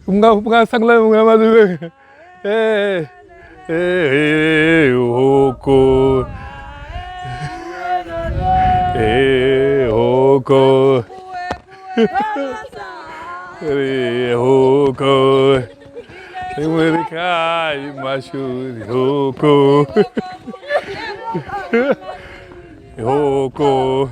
Mga sangla mga malu. Hoko. Hoko. Hoko. America, macho. Hoko. Hoko.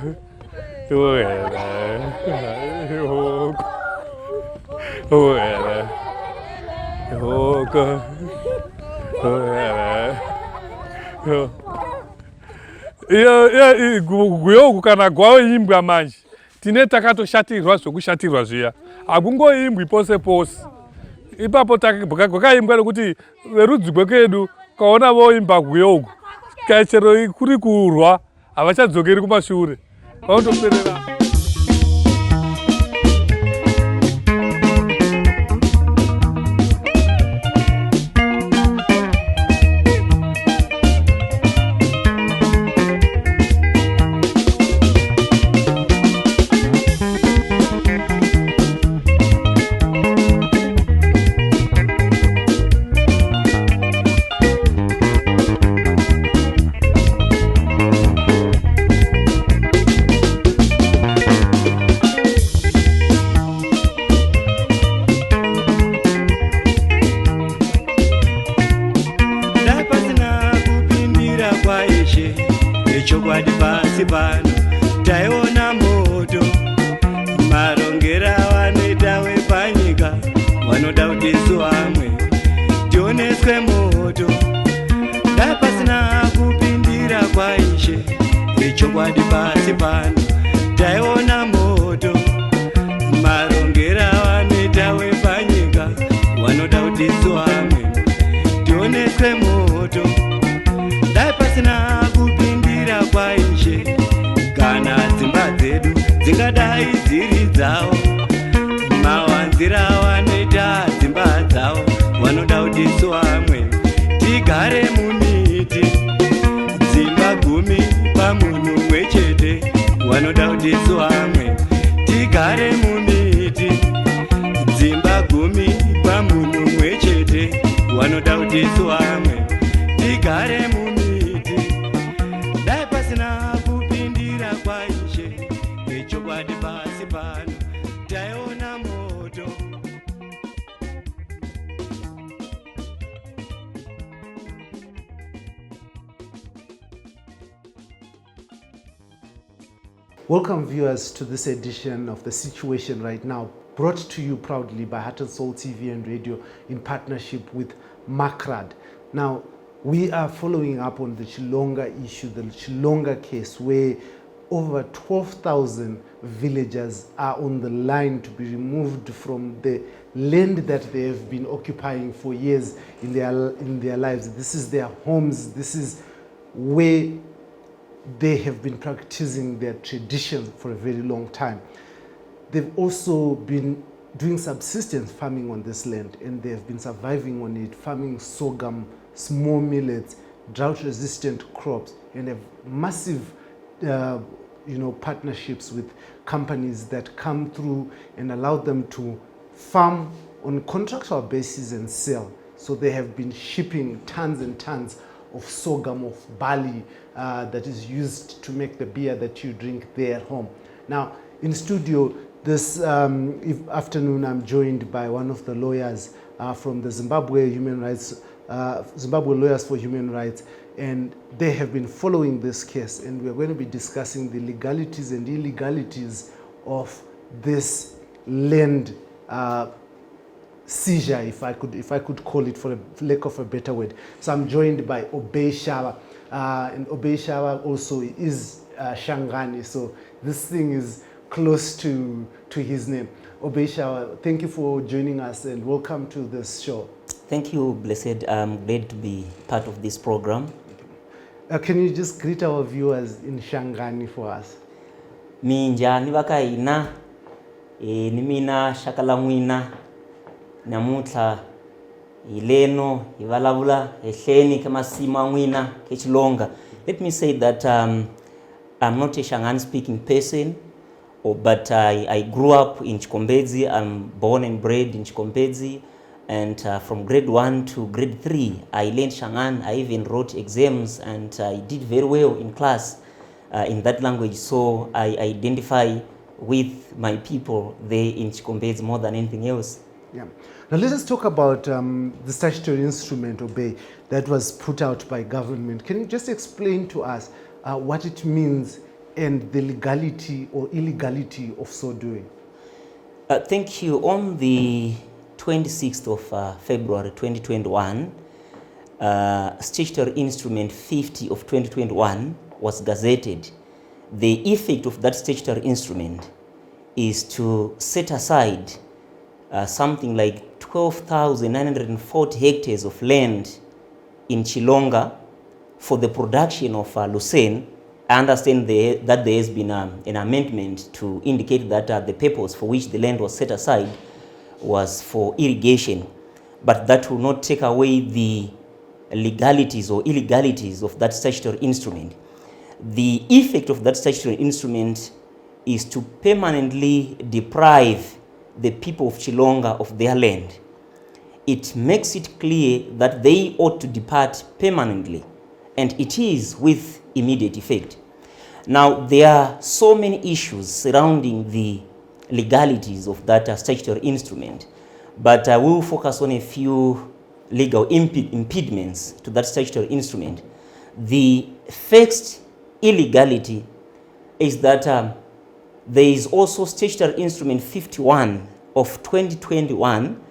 Guyo kana gwawo imbwa manje tine takatoshatirwa zvokushatirwa zviya hakungoimbwi pose pose ipapo gwakaimbwa nokuti verudzi rwekedu kaona voimba guyo uku chero kuri kurwa havachadzokeri kumashure vanotoperera. chokwadi pasi pano taiona moto marongera vanoita wepanyika vanoda kuti vamwe tioneswe moto dai pasina kupindira kwaishe chokwadi pasi pano taiona moto marongera vanoita wepanyika vanoda kuti vamwe tioneswe moto dai pasina kupindira kwaishe kana dzimba dzedu dzingadai dziri dzavo mawanzira vanoita dzimba dzavo vanoda kuti vamwe tigare mumiti dzimba 10 pamunhu mumwe chete vanoda kuti vamwe tigare mumiti dzimba 10 pamunhu mumwe chete vanoda kuti vamwe tigare mumiti dai pasina kupindira kwaishe chokwadi pasi pano taiona moto. Welcome viewers to this edition of The Situation Right Now, brought to you proudly by HStvZim and radio in partnership with Makrad. Now, we are following up on the Chilonga issue, the Chilonga case, where over 12,000 villagers are on the line to be removed from the land that they have been occupying for years in their lives. This is their homes. This is where they have been practicing their traditions for a very long time. They've also been doing subsistence farming on this land, and they have been surviving on it, farming sorghum, small millets, drought-resistant crops, and have massive partnerships with companies that come through and allow them to farm on contractual basis and sell. So they have been shipping tons and tons of sorghum, of barley that is used to make the beer that you drink there at home. Now, in studio this afternoon, I'm joined by one of the lawyers from the Zimbabwe Lawyers for Human Rights, and they have been following this case, and we're going to be discussing the legalities and illegalities of this land seizure, if I could call it, for a lack of a better word. So I'm joined by Shaba, and Shaba also is Shangani, so this thing is close to his name. Shaba, thank you for joining us and welcome to this show. Thank you, Blessed. I'm glad to be part of this program. Can you just greet our viewers in Shangani for us? Minjani vakaina, nimina shakalamwina, namutla, ileno, ivalavula, ehleni kamasima mwina, kechilonga. Let me say that I'm not a Shangani speaking person. but I grew up in Chikombedzi. I'm born and bred in Chikombedzi, and from grade 1 to grade 3, I learned Shangani. I even wrote exams, and I did very well in class in that language. So I identify with my people there in Chikombedzi more than anything else. Yeah. Now let us talk about the statutory instrument, Obey, that was put out by government. Can you just explain to us what it means and the legality or illegality of so doing? Thank you. On the 26th of February 2021, Statutory Instrument 50 of 2021 was gazetted. The effect of that statutory instrument is to set aside something like 12,940 hectares of land in Chilonga for the production of lucerne. I understand that there has been an amendment to indicate that the purpose for which the land was set aside was for irrigation, but that will not take away the legalities or illegalities of that statutory instrument. The effect of that statutory instrument is to permanently deprive the people of Chilonga of their land. It makes it clear that they ought to depart permanently, and it is with immediate effect. Now, there are so many issues surrounding the legalities of that statutory instrument, but I will focus on a few legal impediments to that statutory instrument. The first illegality is that there is also Statutory Instrument 51 of 2021,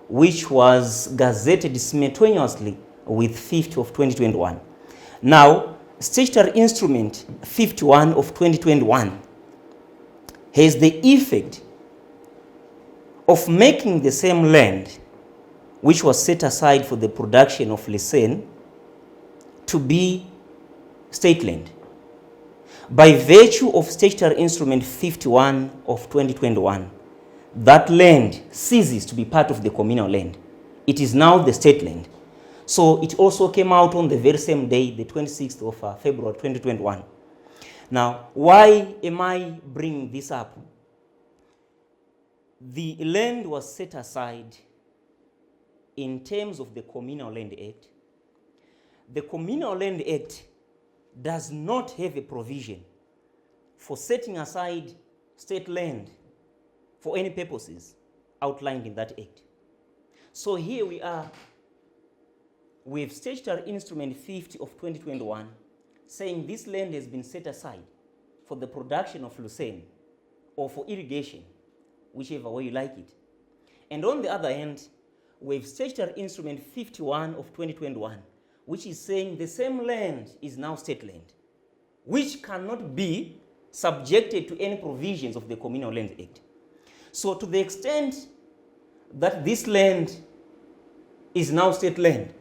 which was gazetted simultaneously with 50 of 2021. Now, Statutory Instrument 51 of 2021 has the effect of making the same land which was set aside for the production of lucerne to be state land. By virtue of Statutory Instrument 51 of 2021, that land ceases to be part of the communal land. It is now the state land. So it also came out on the very same day, the 26th of February 2021. Now, why am I bringing this up? The land was set aside in terms of the Communal Land Act. The Communal Land Act does not have a provision for setting aside state land for any purposes outlined in that act. So here we are with Statutory Instrument 50 of 2021 saying this land has been set aside for the production of lucerne or for irrigation, whichever way you like it. And on the other hand, we have Statutory Instrument 51 of 2021, which is saying the same land is now state land, which cannot be subjected to any provisions of the Communal Land Act. So to the extent that this land is now state land,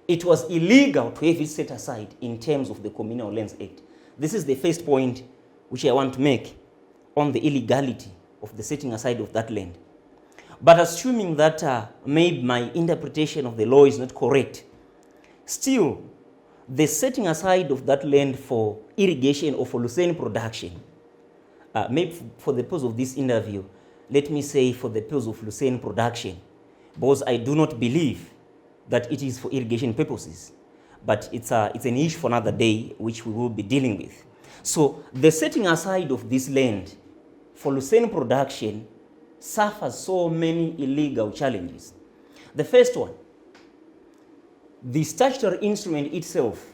it was illegal to have it set aside in terms of the Communal Lands Act. This is the first point which I want to make on the illegality of the setting aside of that land. But assuming that maybe my interpretation of the law is not correct, still, the setting aside of that land for irrigation or for lucerne production, maybe for the purpose of this interview, let me say for the purpose of lucerne production, because I do not believe that it is for irrigation purposes, but it's an issue for another day which we will be dealing with. So the setting aside of this land for lucerne production suffers so many illegal challenges. The first one, the statutory instrument itself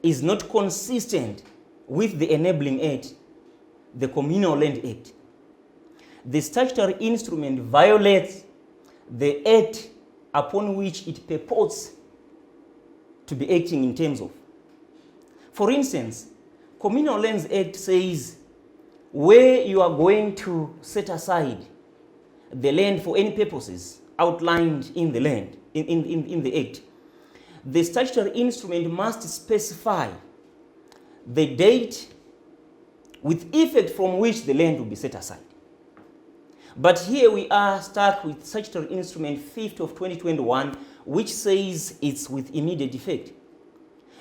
is not consistent with the enabling act, the Communal Land Act. The statutory instrument violates the act upon which it purports to be acting in terms of. For instance, Communal Lands Act says where you are going to set aside the land for any purposes outlined in the land, in the act, the statutory instrument must specify the date with effect from which the land will be set aside. But here we are stuck with statutory instrument 50 of 2021, which says it's with immediate effect.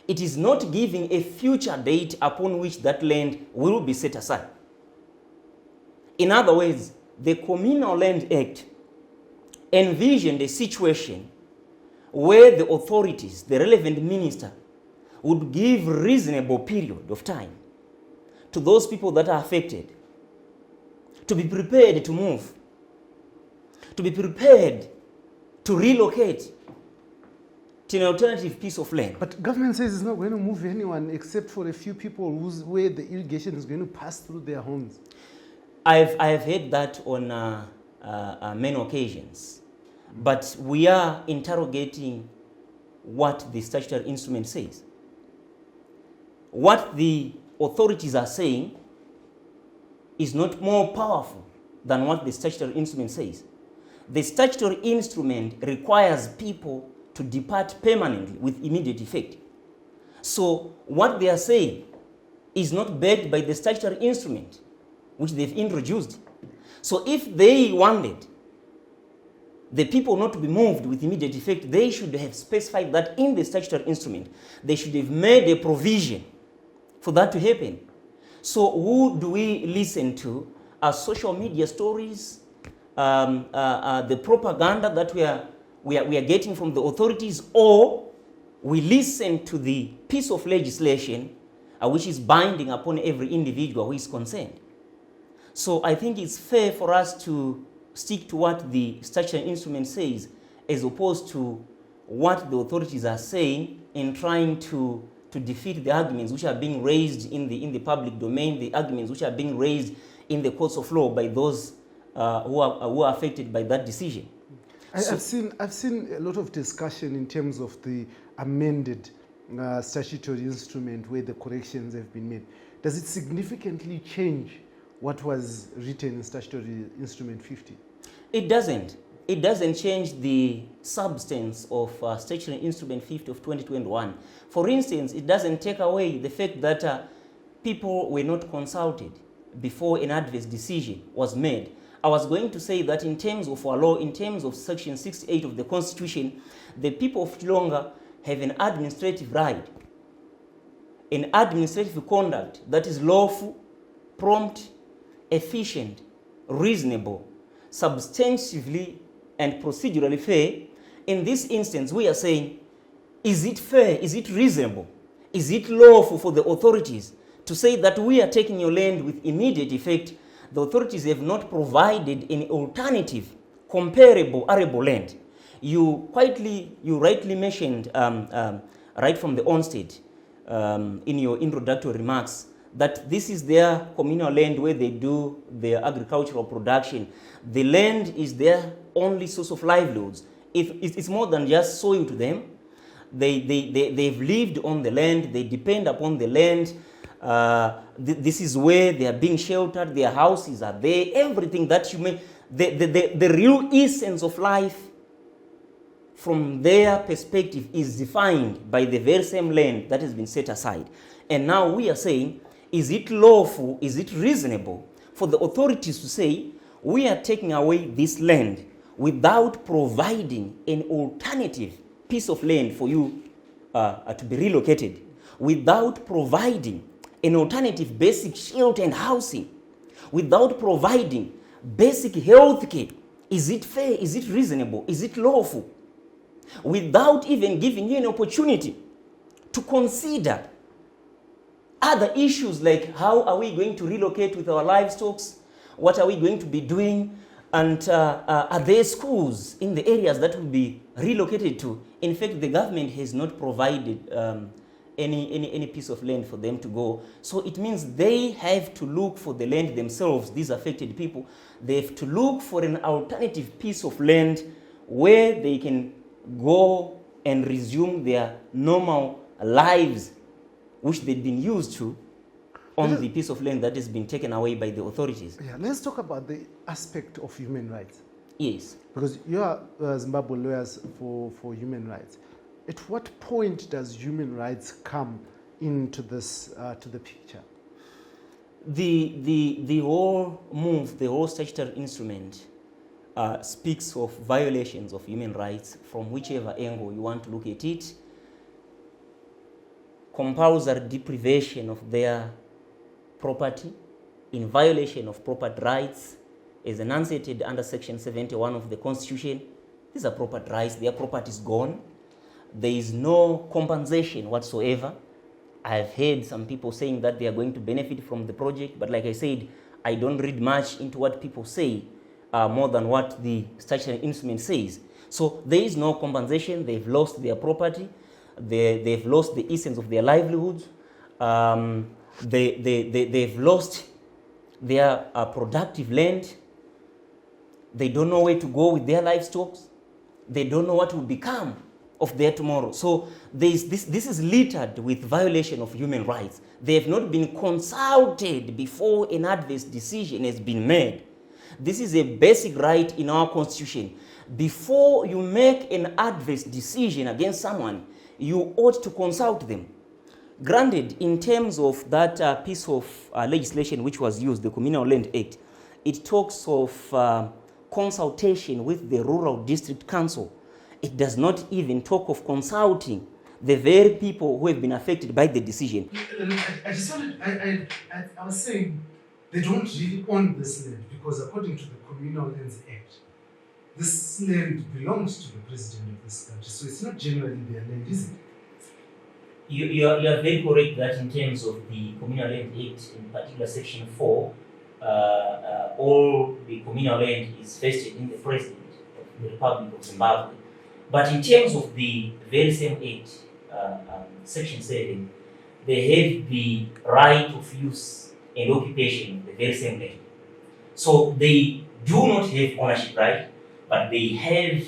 It is not giving a future date upon which that land will be set aside. In other words, the Communal Land Act envisioned a situation where the authorities, the relevant minister, would give reasonable period of time to those people that are affected to be prepared to move, to be prepared to relocate to an alternative piece of land. But government says it's not going to move anyone except for a few people where the irrigation is going to pass through their homes. I have heard that on many occasions, but we are interrogating what the statutory instrument says. What the authorities are saying is not more powerful than what the statutory instrument says. The statutory instrument requires people to depart permanently with immediate effect. So what they are saying is not backed by the statutory instrument which they've introduced. So if they wanted the people not to be moved with immediate effect, they should have specified that in the statutory instrument. They should have made a provision for that to happen. So who do we listen to? Social media stories, the propaganda that we are getting from the authorities, or we listen to the piece of legislation which is binding upon every individual who is concerned. So I think it's fair for us to stick to what the statutory instrument says, as opposed to what the authorities are saying in trying to defeat the arguments which are being raised in the public domain, the arguments which are being raised in the courts of law by those who are affected by that decision. I've seen a lot of discussion in terms of the amended statutory instrument where the corrections have been made. Does it significantly change what was written in statutory instrument 50? It doesn't. It doesn't change the substance of statutory instrument 50 of 2021. For instance, it doesn't take away the fact that people were not consulted before an adverse decision was made. I was going to say that in terms of our law, in terms of section 68 of the Constitution, the people of Chilonga have an administrative right, an administrative conduct that is lawful, prompt, efficient, reasonable, substantively and procedurally fair. In this instance, we are saying, is it fair? Is it reasonable? Is it lawful for the authorities to say that we are taking your land with immediate effect? The authorities have not provided any alternative, comparable, arable land. You rightly mentioned right from the onset in your introductory remarks that this is their communal land where they do their agricultural production. The land is their only source of livelihoods. It's more than just soil to them. They've lived on the land, they depend upon the land. This is where they are being sheltered, their houses are there, everything that you may, the real essence of life from their perspective is defined by the very same land that has been set aside. And now we are saying, is it lawful, is it reasonable for the authorities to say, we are taking away this land without providing an alternative piece of land for you to be relocated, without providing an alternative basic shelter and housing, without providing basic health care? Is it fair? Is it reasonable? Is it lawful? Without even giving you an opportunity to consider other issues like how are we going to relocate with our livestock, what are we going to be doing, and are there schools in the areas that will be relocated to? In fact, the government has not provided any piece of land for them to go. So it means they have to look for the land themselves, these affected people. They have to look for an alternative piece of land where they can go and resume their normal lives, which they've been used to on the piece of land that has been taken away by the authorities. Yeah, let's talk about the aspect of human rights. Yes. Because you are Zimbabwe lawyers for human rights. At what point does human rights come into this to the picture? The whole move, the whole statutory instrument speaks of violations of human rights from whichever angle you want to look at it. Compulsory deprivation of their property, in violation of property rights as enunciated under Section 71 of the Constitution. These are property rights, their property is gone. There is no compensation whatsoever. I've heard some people saying that they are going to benefit from the project, but like I said, I don't read much into what people say more than what the statutory instrument says. So there is no compensation. They've lost their property. They've lost the essence of their livelihoods. They've lost their productive land. They don't know where to go with their livestock. They don't know what will become of their tomorrow. So this is littered with violation of human rights. They have not been consulted before an adverse decision has been made. This is a basic right in our Constitution. Before you make an adverse decision against someone, you ought to consult them. Granted, in terms of that piece of legislation which was used, the Communal Land Act, it talks of consultation with the Rural District Council. It does not even talk of consulting the very people who have been affected by the decision. I was saying they don't really own this land because according to the Communal Lands Act, this land belongs to the president of this country. So it's not generally their land, is it? You are very correct that in terms of the Communal Land Act, in particular Section 4, all the communal land is vested in the President of the Republic of Zimbabwe. But in terms of the very same Act, Section 7, they have the right of use and occupation of the very same land. So they do not have ownership right, but they have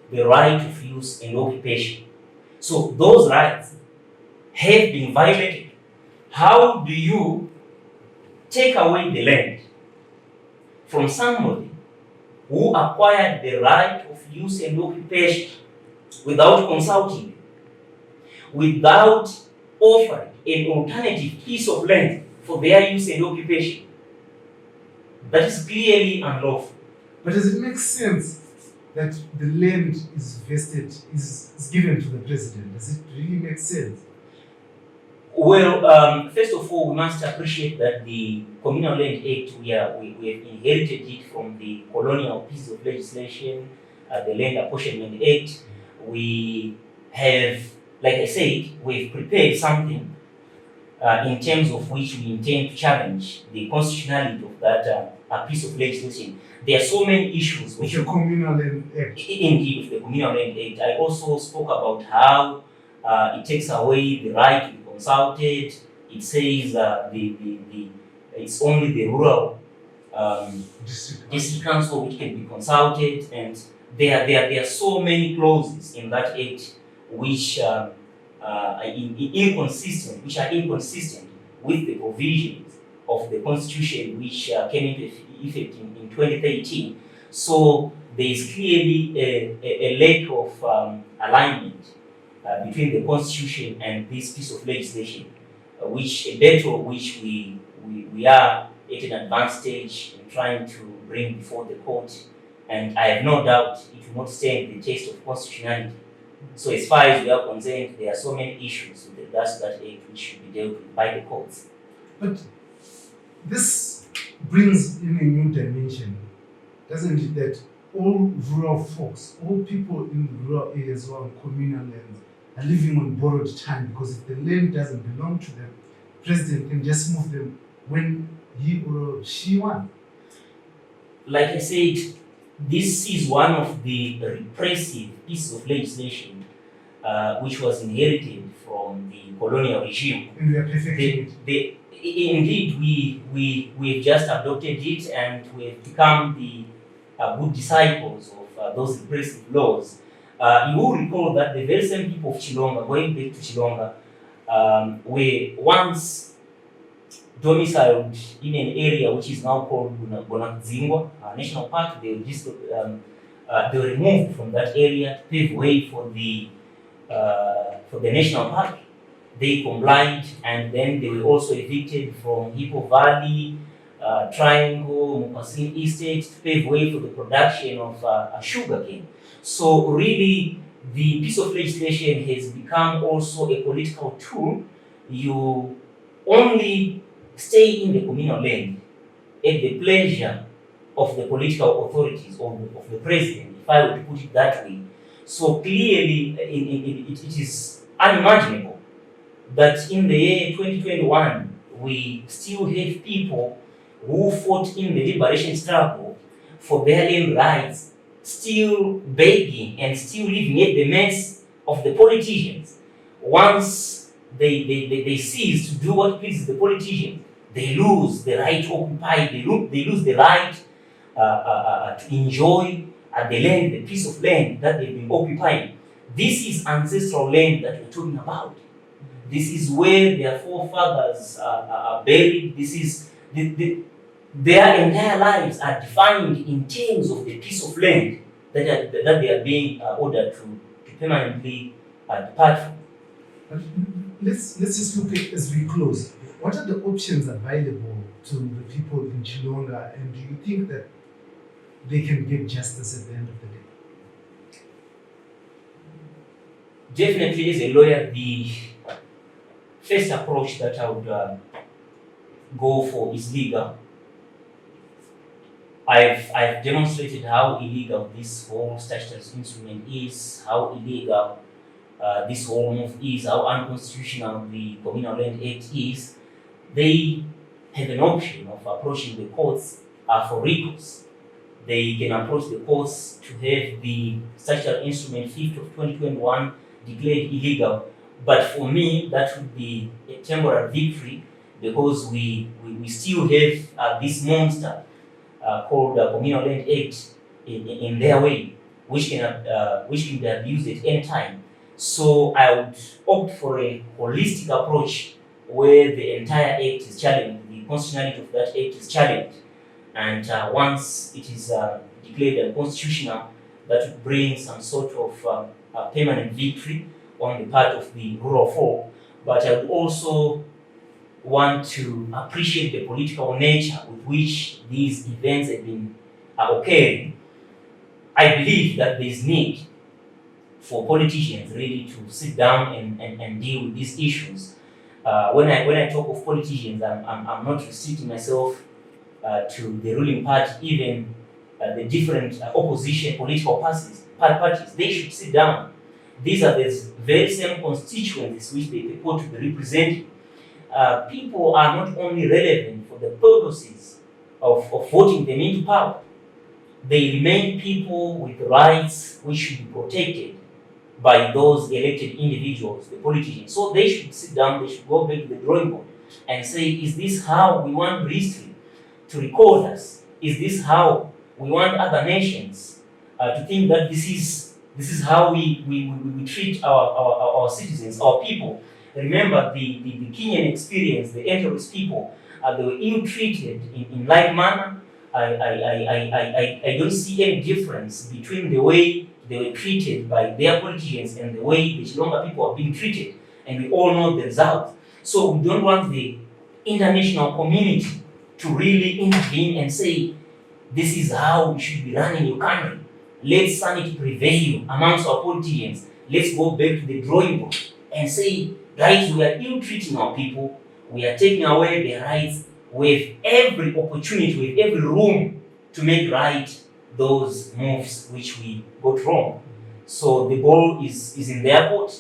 the right of use and occupation. So those rights have been violated. How do you take away the land from somebody who acquired the right of use and occupation without consulting them, without offering an alternative piece of land for their use and occupation? That is clearly unlawful. But does it make sense that the land is vested, is given to the president? Does it really make sense? Well, first of all, we must appreciate that the Communal Land Act, we have inherited it from the colonial piece of legislation, the Land Apportionment Act. We have, like I said, we've prepared something in terms of which we intend to challenge the constitutionality of that piece of legislation. There are so many issues with the Communal Land Act. Indeed, with the Communal Land Act. I also spoke about how it takes away the right to be consulted. It says it's only the rural district council which can be consulted, and there are so many clauses in that act which are inconsistent with the provisions of the Constitution which came into effect in 2013. So there is clearly a lack of alignment between the Constitution and this piece of legislation, a battle which we are at an advanced stage in trying to bring before the court, and I have no doubt it will not stand the test of constitutionality. So as far as we are concerned, there are so many issues with regards to that act which should be dealt with by the courts. But this brings in a new dimension, doesn't it, that all rural folks, all people in rural areas who are on communal lands are living on borrowed time, because if the land doesn't belong to them, the president can just move them when he or she wants. Like I said, this is one of the repressive pieces of legislation which was inherited from the colonial regime. And we are perfecting it. Indeed, we've just adopted it, and we've become the good disciples of those repressive laws. You will recall that the very same people of Chilonga, going back to Chilonga, were once domiciled in an area which is now called Bonakzingwa National Park. They were removed from that area to pave way for the national park. They complied, and then they were also evicted from Hippo Valley, Triangle, Mukasin Estate to pave way for the production of sugarcane. So really, the piece of legislation has become also a political tool. You only stay in the communal land at the pleasure of the political authorities or of the president, if I were to put it that way. So clearly, it is unimaginable that in the year 2021, we still have people who fought in the liberation struggle for their land rights, still begging and still living at the mercy of the politicians. Once they cease to do what pleases the politicians, they lose the right to occupy, they lose the right to enjoy the land, the piece of land that they've been occupying. This is ancestral land that we're talking about. This is where their forefathers are buried. This is their entire lives are defined in terms of the piece of land that they are being ordered to permanently depart from. Let's just look at, as we close, what are the options available to the people in Chilonga, and do you think that they can get justice at the end of the day? Definitely, as a lawyer, the first approach that I would go for is legal. I've demonstrated how illegal this whole statutory instrument is, how illegal this whole move is, how unconstitutional the Communal Land Act is. They have an option of approaching the courts for recourse. They can approach the courts to have the statutory instrument 5th of 2021 declared illegal. But for me, that would be a temporary victory, because we still have this monster called the Communal Land Act in their way, which can be abused at any time. So I would opt for a holistic approach where the entire act is challenged, the constitutionality of that act is challenged, and once it is declared unconstitutional, that would bring some sort of permanent victory on the part of the rule of law. But I would also want to appreciate the political nature with which these events have been occurring. I believe that there is need for politicians really to sit down and deal with these issues. When I talk of politicians, I'm not restricting myself to the ruling party, even the different opposition political parties. They should sit down. These are the very same constituencies which they purport to be representing. People are not only relevant for the purposes of voting them into power. They remain people with rights which should be protected by those elected individuals, the politicians. So they should sit down, they should go back to the drawing board and say, is this how we want history to record us? Is this how we want other nations to think that this is how we treat our citizens, our people? Remember the Kenyan experience, the Enterprise people, they were ill-treated in like manner. I don't see any difference between the way they were treated by their politicians and the way the Chilonga people are being treated. And we all know the result. So we don't want the international community to really intervene and say, this is how we should be running your country. Let sanity prevail amongst our politicians. Let's go back to the drawing board and say, guys, we are ill-treating our people. We are taking away their rights. We have every opportunity, we have every room to make right those moves which we got wrong. So the ball is in their court.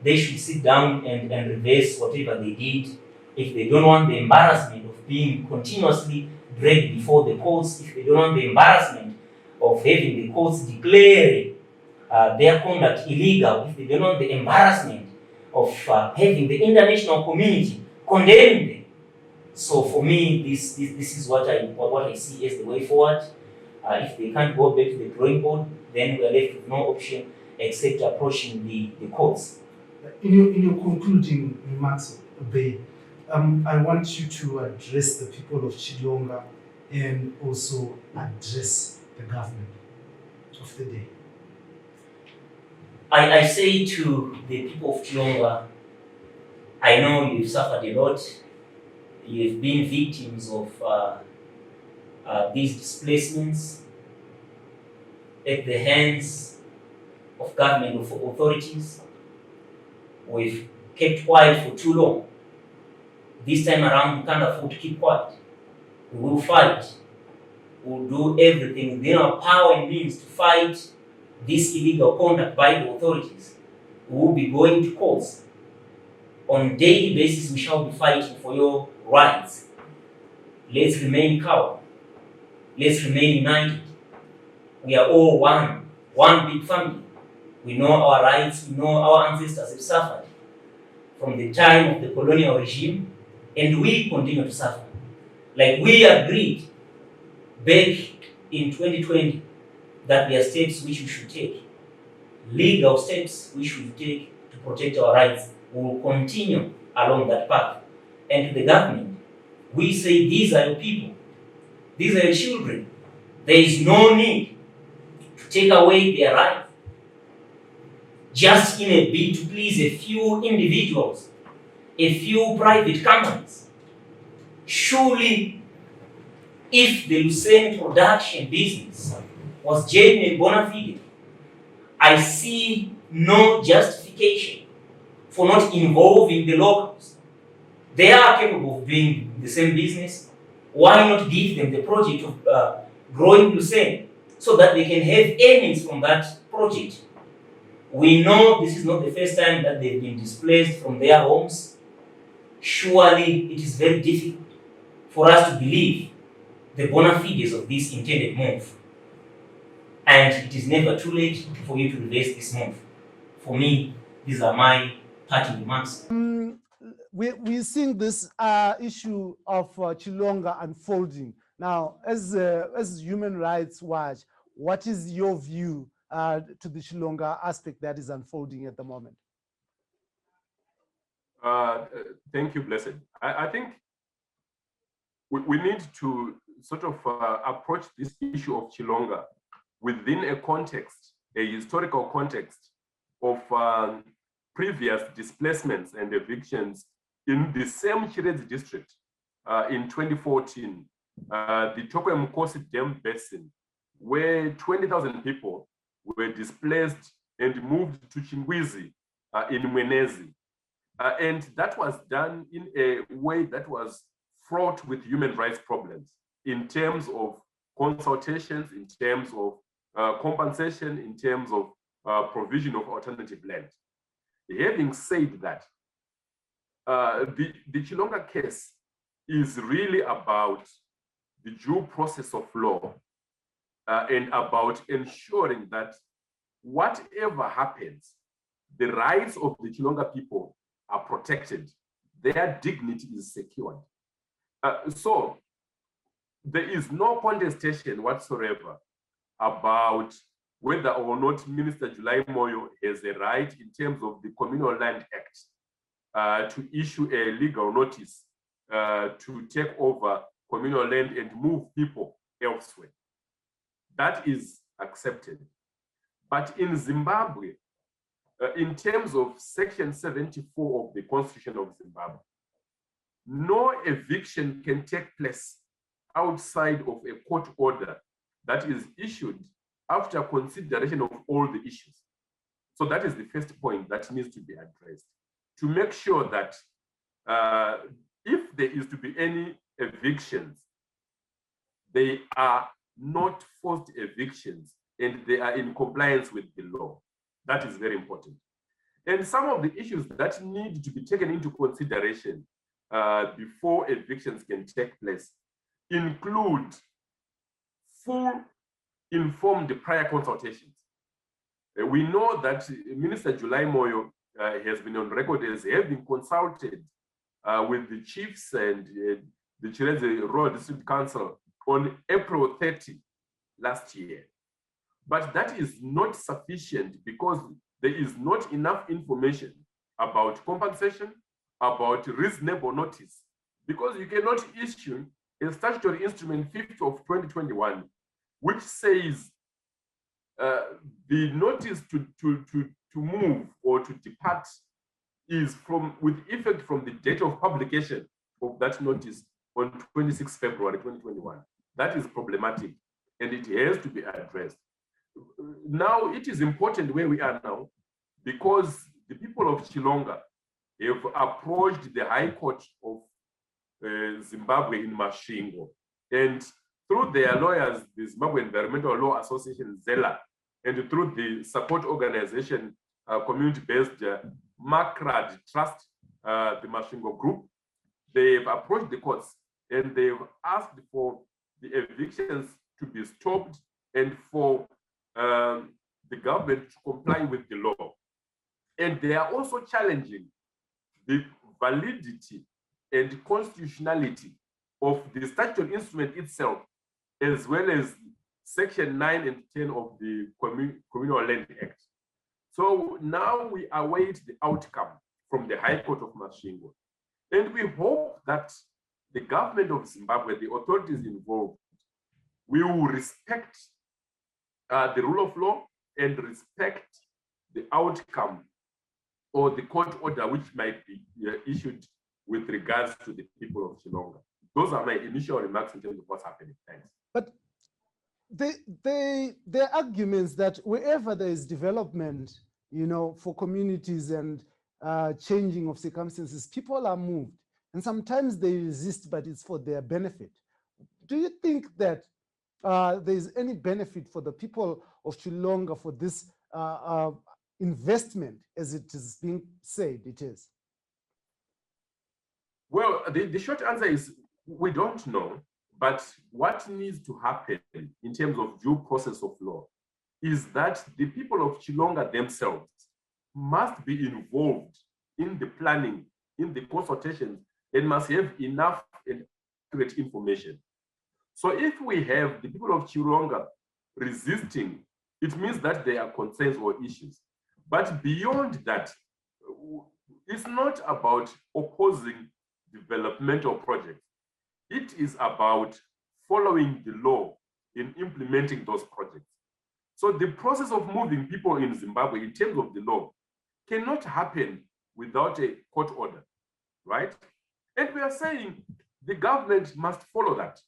They should sit down and reverse whatever they did. If they don't want the embarrassment of being continuously dragged before the courts, if they don't want the embarrassment of having the courts declare their conduct illegal, if they don't want the embarrassment of having the international community condemn them. So for me, this is what I see as the way forward. If they can't go back to the drawing board, then we are left with no option except approaching the courts. In your concluding remarks, Bay, I want you to address the people of Chilonga and also address the government of the day. I say to the people of Chilonga, I know you've suffered a lot. You've been victims of these displacements at the hands of government authorities. We've kept quiet for too long. This time around, we can't afford to keep quiet. We will fight. We will do everything within our power and means to fight this illegal conduct by the authorities. We will be going to courts. On a daily basis, we shall be fighting for your rights. Let's remain calm. Let's remain united. We are all one big family. We know our rights, we know our ancestors have suffered from the time of the colonial regime, and we continue to suffer. Like we agreed back in 2020 that there are steps which we should take, legal steps which we should take to protect our rights. We will continue along that path. And to the government, we say these are your people, these are your children. There is no need to take away their rights just in a bid to please a few individuals, a few private companies. Surely, if the Lucerne production business was genuine and bona fide, I see no justification for not involving the locals. They are capable of doing the same business. Why not give them the project of growing Lucerne so that they can have earnings from that project? We know this is not the first time that they've been displaced from their homes. Surely it is very difficult for us to believe the bona fides of this intended move. And it is never too late for you to reverse this move. For me, these are my parting remarks. We're seeing this issue of Chilonga unfolding. Now, as Human Rights Watch, what is your view to the Chilonga aspect that is unfolding at the moment? Thank you, Blessed. I think we need to sort of approach this issue of Chilonga within a context, a historical context of previous displacements and evictions in the same Chirezi district in 2014, the Tokwe-Mukosi Dam Basin, where 20,000 people were displaced and moved to Chingwizi in Mwenezi. And that was done in a way that was fraught with human rights problems in terms of consultations, in terms of compensation, in terms of provision of alternative land. Having said that, the Chilonga case is really about the due process of law and about ensuring that whatever happens, the rights of the Chilonga people are protected, their dignity is secured. So there is no contestation whatsoever about whether or not Minister July Moyo has a right in terms of the Communal Land Act to issue a legal notice to take over communal land and move people elsewhere. That is accepted. But in Zimbabwe, in terms of Section 74 of the Constitution of Zimbabwe, no eviction can take place outside of a court order that is issued after consideration of all the issues. So that is the first point that needs to be addressed, to make sure that if there is to be any evictions, they are not forced evictions and they are in compliance with the law. That is very important. And some of the issues that need to be taken into consideration before evictions can take place include full informed prior consultations. We know that Minister July Moyo has been on record as having consulted with the chiefs and the Chirezi Rural District Council on April 30 last year. But that is not sufficient because there is not enough information about compensation, about reasonable notice, because you cannot issue a statutory instrument 5th of 2021, which says the notice to move or to depart is with effect from the date of publication of that notice on 26 February 2021. That is problematic and it has to be addressed. Now, it is important where we are now because the people of Chilonga have approached the High Court of Zimbabwe in Masvingo And through their lawyers, the Zimbabwe Environmental Law Association, ZELA, and through the support organization, community-based Macrad Trust, the Masvingo Group, they've approached the courts and they've asked for the evictions to be stopped and for the government to comply with the law. And they are also challenging the validity and constitutionality of the statutory instrument itself, as well as Section 9 and 10 of the Communal Land Act. So now we await the outcome from the High Court of Masvingo. And we hope that the government of Zimbabwe, the authorities involved, will respect the rule of law and respect the outcome or the court order which might be issued with regards to the people of Chilonga. Those are my initial remarks in terms of what's happening. Thanks. But there are arguments that wherever there is development, you know, for communities and changing of circumstances, people are moved. And sometimes they resist, but it's for their benefit. Do you think that there is any benefit for the people of Chilonga for this investment, as it is being said it is? Well, the short answer is we don't know, but what needs to happen in terms of due process of law is that the people of Chilonga themselves must be involved in the planning, in the consultations, and must have enough and accurate information. So if we have the people of Chilonga resisting, it means that there are concerns or issues. But beyond that, it's not about opposing developmental projects. It is about following the law in implementing those projects. So the process of moving people in Zimbabwe in terms of the law cannot happen without a court order, right? And we are saying the government must follow that.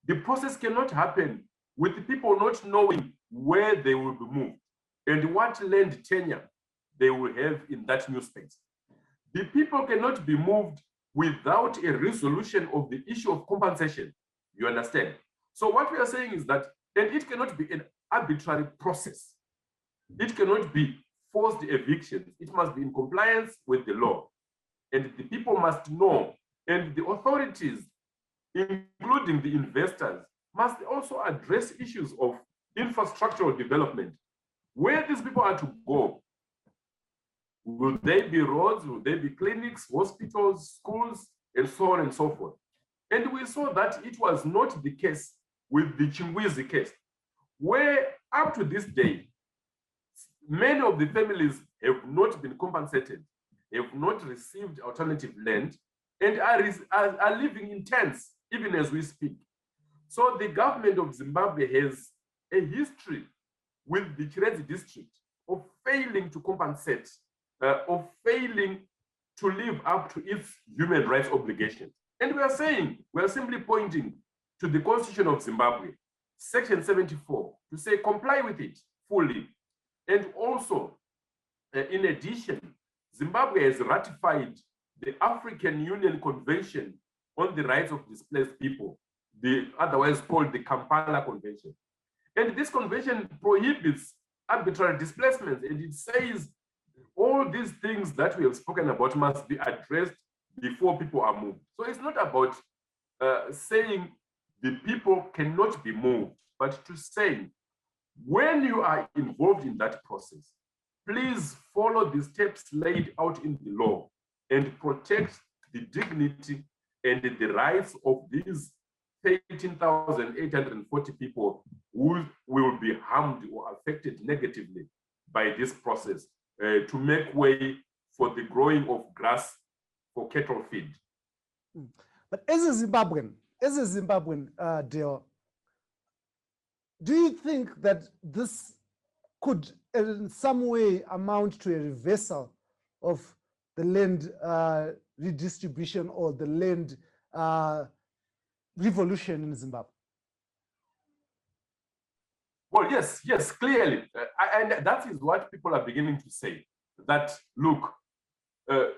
The process cannot happen with the people not knowing where they will be moved and what land tenure they will have in that new space. The people cannot be moved without a resolution of the issue of compensation. You understand? So what we are saying is that, and it cannot be an arbitrary process. It cannot be forced evictions. It must be in compliance with the law. And the people must know, and the authorities, including the investors, must also address issues of infrastructural development. Where these people are to go, will they be roads, will they be clinics, hospitals, schools, and so on and so forth. And we saw that it was not the case with the Chingwizi case, where up to this day, many of the families have not been compensated, have not received alternative land, and are living in tents, even as we speak. So the government of Zimbabwe has a history with the Chirezi district of failing to compensate, of failing to live up to its human rights obligations. And we are saying, we are simply pointing to the Constitution of Zimbabwe, Section 74, to say comply with it fully. And also, in addition, Zimbabwe has ratified the African Union Convention on the Rights of Displaced People, the otherwise called the Kampala Convention. And this convention prohibits arbitrary displacements, and it says all these things that we have spoken about must be addressed before people are moved. So it's not about saying the people cannot be moved, but to say, when you are involved in that process, please follow the steps laid out in the law and protect the dignity and the rights of these 13,840 people who will be harmed or affected negatively by this process to make way for the growing of grass for cattle feed. But as a Zimbabwean, Dale, do you think that this could in some way amount to a reversal of the land redistribution or the land revolution in Zimbabwe? Well, yes, clearly. And that is what people are beginning to say, that, look,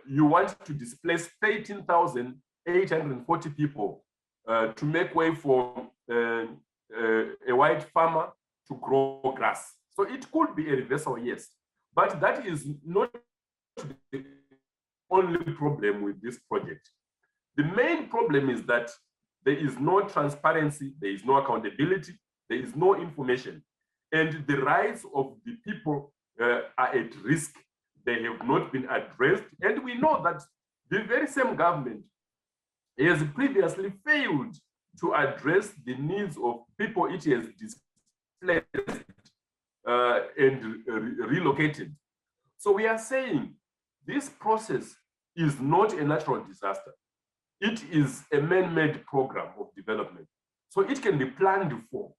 you want to displace 13,840 people to make way for a white farmer to grow grass. So it could be a reversal, yes, but that is not the only problem with this project. The main problem is that there is no transparency, there is no accountability, there is no information, and the rights of the people are at risk. They have not been addressed, and we know that the very same government has previously failed to address the needs of people it has displaced and relocated. So we are saying this process is not a natural disaster. It is a man-made program of development. So it can be planned for.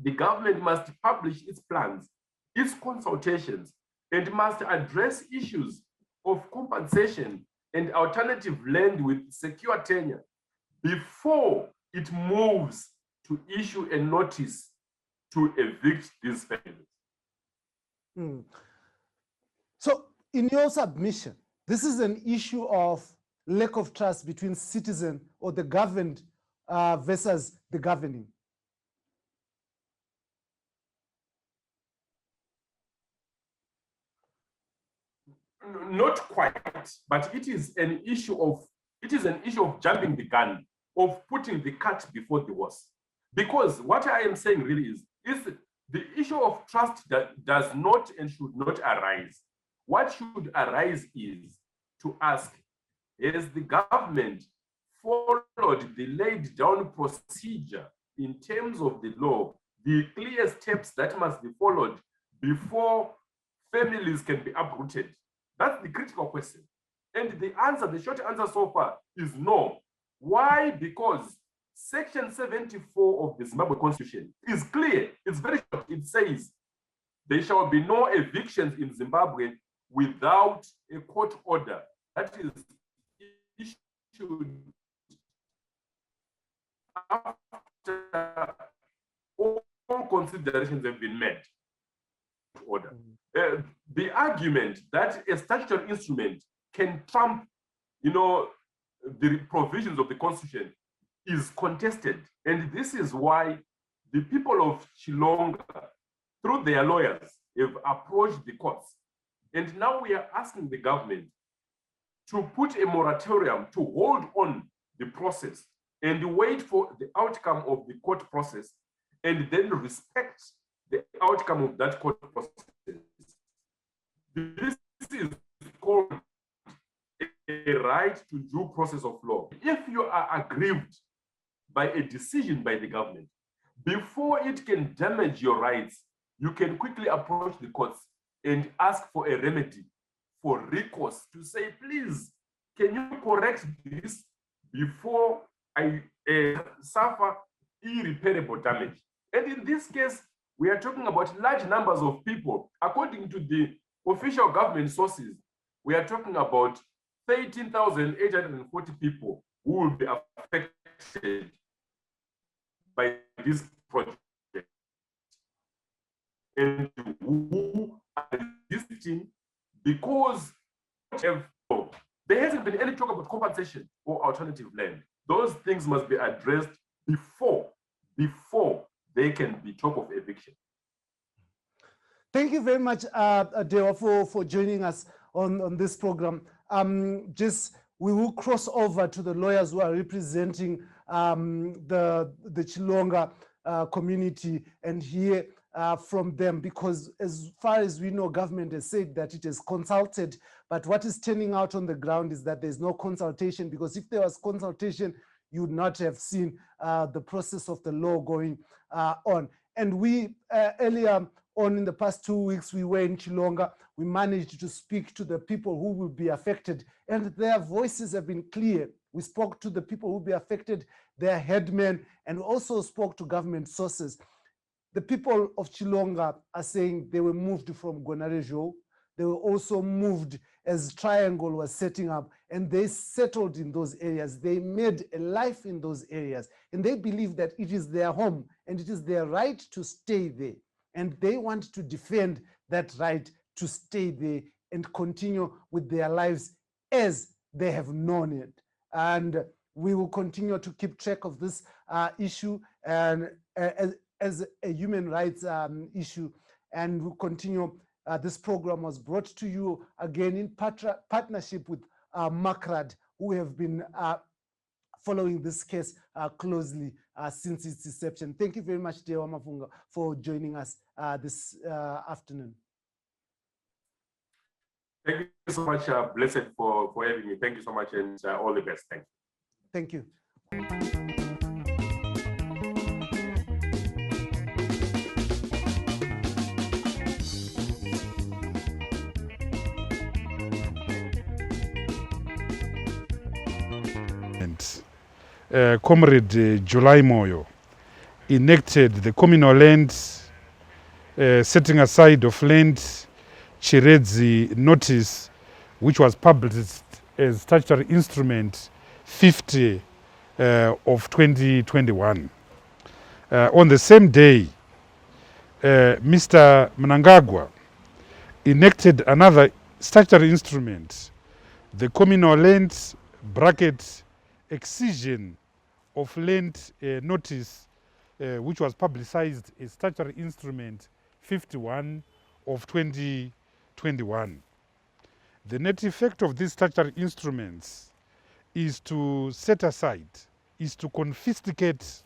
The government must publish its plans, its consultations, and must address issues of compensation and alternative land with secure tenure before it moves to issue a notice to evict these families. So in your submission, this is an issue of lack of trust between citizen or the governed versus the governing. Not quite, but it is an issue of jumping the gun, of putting the cart before the horse. Because what I am saying really is the issue of trust that does not and should not arise. What should arise is to ask, has the government followed the laid down procedure in terms of the law, the clear steps that must be followed before families can be uprooted? That's the critical question. And the short answer so far is no. Why? Because Section 74 of the Zimbabwe Constitution is clear. It's very short. It says there shall be no evictions in Zimbabwe without a court order that is issued after all considerations have been met. Order. The argument that a statutory instrument can trump, the provisions of the Constitution is contested, and this is why the people of Chilonga, through their lawyers, have approached the courts, and now we are asking the government to put a moratorium to hold on the process and wait for the outcome of the court process, and then respect the outcome of that court process. This is called a right to due process of law. If you are aggrieved by a decision by the government, before it can damage your rights, you can quickly approach the courts and ask for a remedy, for recourse, to say, please, can you correct this before I suffer irreparable damage? And in this case, we are talking about large numbers of people. According to the official government sources, we are talking about 13,840 people who will be affected by this project, and who are resisting because there hasn't been any talk about compensation or alternative land. Those things must be addressed before they can be talk of eviction. Thank you very much, Deo, for joining us on this program. We will cross over to the lawyers who are representing the Chilonga community and hear from them, because as far as we know, government has said that it has consulted, but what is turning out on the ground is that there's no consultation, because if there was consultation, you would not have seen the process of the law going on. And we earlier on in the past 2 weeks, we were in Chilonga. We managed to speak to the people who will be affected, and their voices have been clear. We spoke to the people who will be affected, their headmen, and also spoke to government sources. The people of Chilonga are saying they were moved from Gonarejo. They were also moved as Triangle was setting up, and they settled in those areas. They made a life in those areas, and they believe that it is their home and it is their right to stay there. And they want to defend that right to stay there and continue with their lives as they have known it. And we will continue to keep track of this issue and as a human rights issue, and we'll continue. This program was brought to you again in partnership with MACRAD, who have been following this case closely since its inception. Thank you very much, dear Wamafunga, for joining us this afternoon. Thank you so much, Blessed, for having me. Thank you so much, and all the best. Thank you. Thank you. Comrade July Moyo enacted the communal land setting aside of land Chiredzi notice, which was published as statutory instrument 50 of 2021. On the same day, Mr. Mnangagwa enacted another statutory instrument, the communal land bracket excision of land notice, which was publicized as statutory instrument 51 of 2021. The net effect of these statutory instruments is to set aside, is to confiscate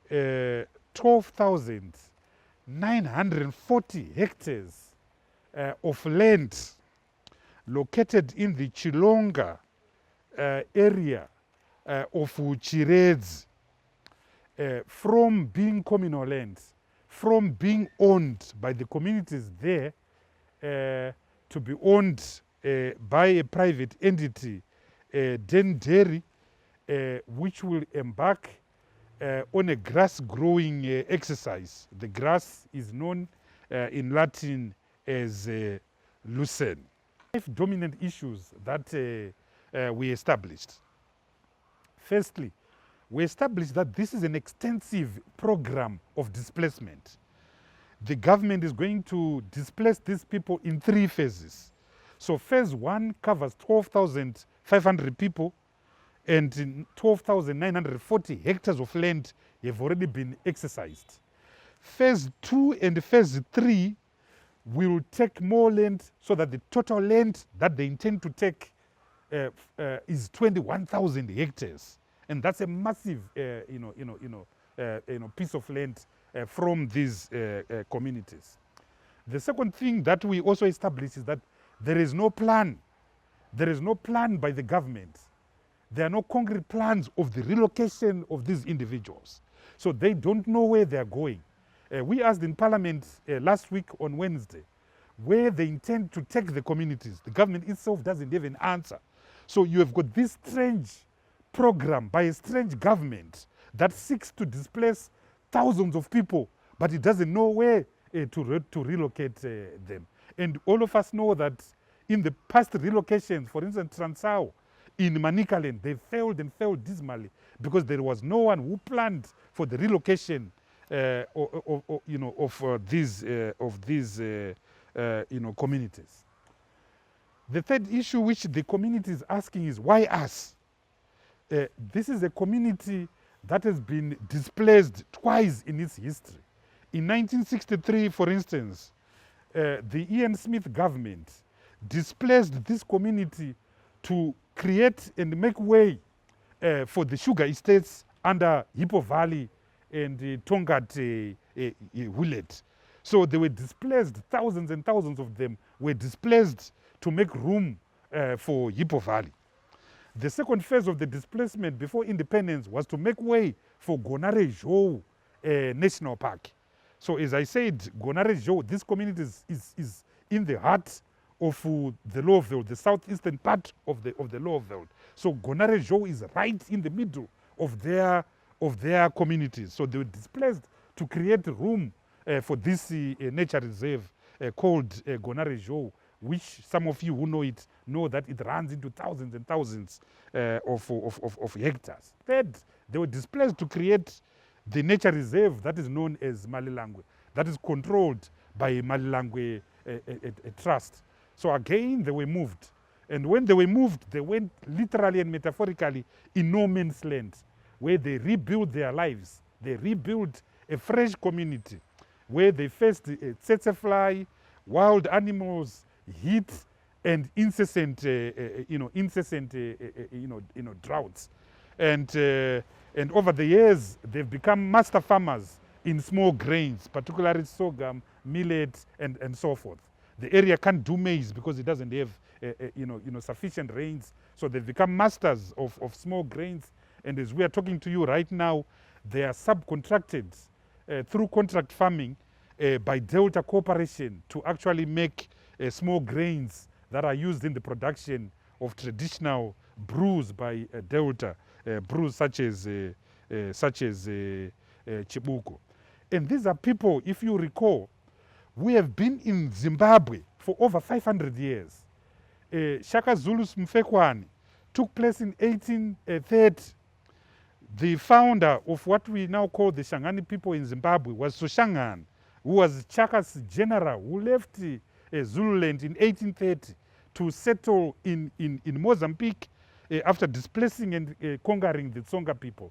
12,940 hectares of land located in the Chilonga area of Chiredzi from being communal lands, from being owned by the communities there to be owned by a private entity, Denderi, which will embark on a grass growing exercise. The grass is known in Latin as lucerne. 5 dominant issues that we established. Firstly, we established that this is an extensive program of displacement. The government is going to displace these people in 3 phases. So phase 1 covers 12,500 people, and 12,940 hectares of land have already been exercised. Phase 2 and phase 3 will take more land, so that the total land that they intend to take is 21,000 hectares, and that's a massive, piece of land from these communities. The second thing that we also established is that there is no plan. There is no plan by the government. There are no concrete plans of the relocation of these individuals, so they don't know where they are going. We asked in Parliament last week on Wednesday where they intend to take the communities. The government itself doesn't have an answer. So you have got this strange program by a strange government that seeks to displace thousands of people, but it doesn't know where to relocate them. And all of us know that in the past relocations, for instance, Transao in Manicaland, they failed and failed dismally because there was no one who planned for the relocation of these communities. The third issue which the community is asking is, why us? This is a community that has been displaced twice in its history. In 1963, for instance, the Ian Smith government displaced this community to create and make way for the sugar estates under Hippo Valley and Tongat Hullet. So they were displaced, thousands and thousands of them were displaced to make room for Hippo Valley. The second phase of the displacement before independence was to make way for Gonare-Jou National Park. So as I said, Gonare-Jou, this community is in the heart of the Lower Veld, the southeastern part of the Lower Veld. So Gonare-Jou is right in the middle of their communities. So they were displaced to create room for this nature reserve called Gonare-Jou, which some of you who know it know that it runs into thousands and thousands of hectares. Third, they were displaced to create the nature reserve that is known as Malilangwe, that is controlled by Malilangwe Trust. So again, they were moved. And when they were moved, they went literally and metaphorically in no man's land, where they rebuilt their lives. They rebuilt a fresh community, where they faced tsetse fly, wild animals, heat, and incessant, droughts. And over the years, they've become master farmers in small grains, particularly sorghum, millet, and so forth. The area can't do maize because it doesn't have sufficient rains. So they've become masters of small grains. And as we are talking to you right now, they are subcontracted through contract farming by Delta Corporation to actually make small grains that are used in the production of traditional brews by Delta, brews such as Chibuko. And these are people, if you recall, we have been in Zimbabwe for over 500 years. Shaka Zulu's Mfekwani took place in 1830. The founder of what we now call the Shangani people in Zimbabwe was Shangani, who was Chaka's general who left Zululand in 1830 to settle in Mozambique after displacing and conquering the Tsonga people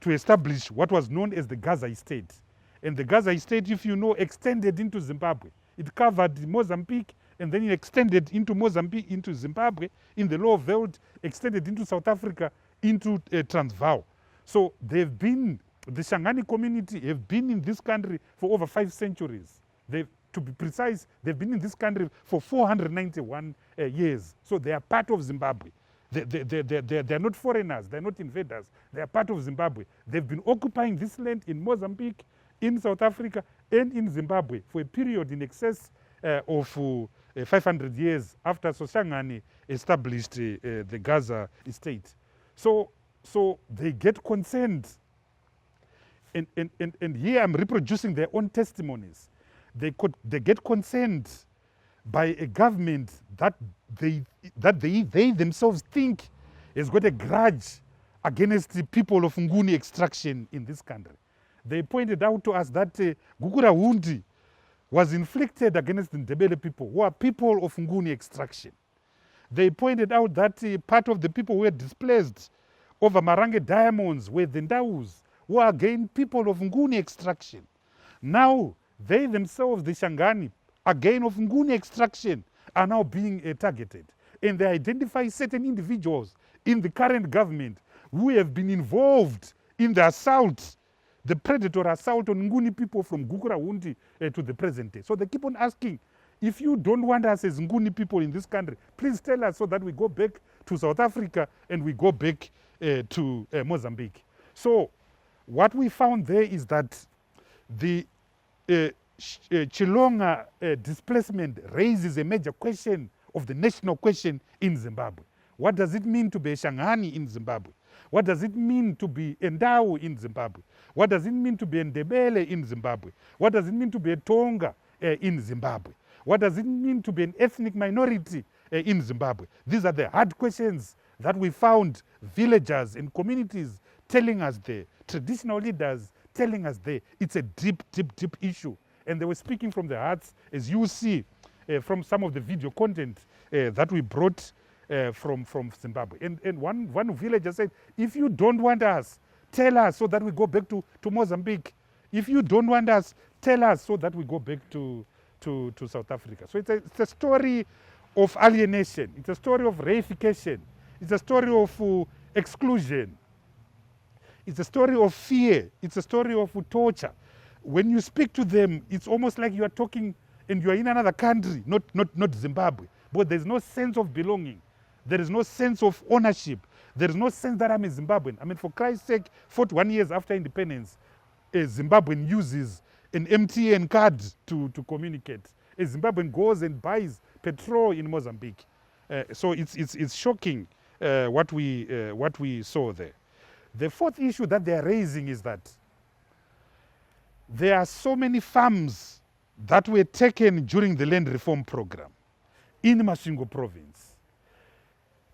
to establish what was known as the Gaza Estate. And the Gaza Estate, if you know, extended into Zimbabwe. It covered Mozambique, and then it extended into Mozambique, into Zimbabwe, in the Lower Veld, extended into South Africa, into Transvaal. So they've been, the Shangani community have been in this country for over 5 centuries. To be precise, they've been in this country for 491 years. So they are part of Zimbabwe. They're not foreigners, they're not invaders, they are part of Zimbabwe. They've been occupying this land in Mozambique, in South Africa, and in Zimbabwe for a period in excess of 500 years after Shangani established the Gaza Estate. So they get concerned, and here I'm reproducing their own testimonies. They get concerned by a government that they themselves think has got a grudge against the people of Nguni extraction in this country. They pointed out to us that Gukura Hundi was inflicted against the Ndebele people, who are people of Nguni extraction. They pointed out that part of the people who were displaced over Marange diamonds were the Ndaus, who are again people of Nguni extraction. Now, they themselves, the Shangani, again of Nguni extraction, are now being targeted. And they identify certain individuals in the current government who have been involved in the assault, the predatory assault on Nguni people from Gukura Hundi to the present day. So they keep on asking, if you don't want us as Nguni people in this country, please tell us so that we go back to South Africa and we go back to Mozambique. So what we found there is that the Chilonga displacement raises a major question of the national question in Zimbabwe. What does it mean to be a Shangani in Zimbabwe? What does it mean to be a Ndau in Zimbabwe? What does it mean to be a Ndebele in Zimbabwe? What does it mean to be a Tonga in Zimbabwe? What does it mean to be an ethnic minority in Zimbabwe? These are the hard questions that we found villagers and communities telling us there, traditional leaders telling us there. It's a deep, deep, deep issue. And they were speaking from their hearts, as you see from some of the video content that we brought from Zimbabwe. And one villager said, if you don't want us, tell us so that we go back to Mozambique. If you don't want us, tell us so that we go back to South Africa. So it's a story of alienation. It's a story of reification. It's a story of exclusion. It's a story of fear. It's a story of torture. When you speak to them, it's almost like you are talking and you are in another country, not Zimbabwe. But there's no sense of belonging. There is no sense of ownership. There is no sense that I'm a Zimbabwean. I mean, for Christ's sake, 41 years after independence, a Zimbabwean uses an MTN card to communicate. A Zimbabwean goes and buys petrol in Mozambique. So it's shocking what we saw there. The fourth issue that they are raising is that there are so many farms that were taken during the land reform program in Masvingo province,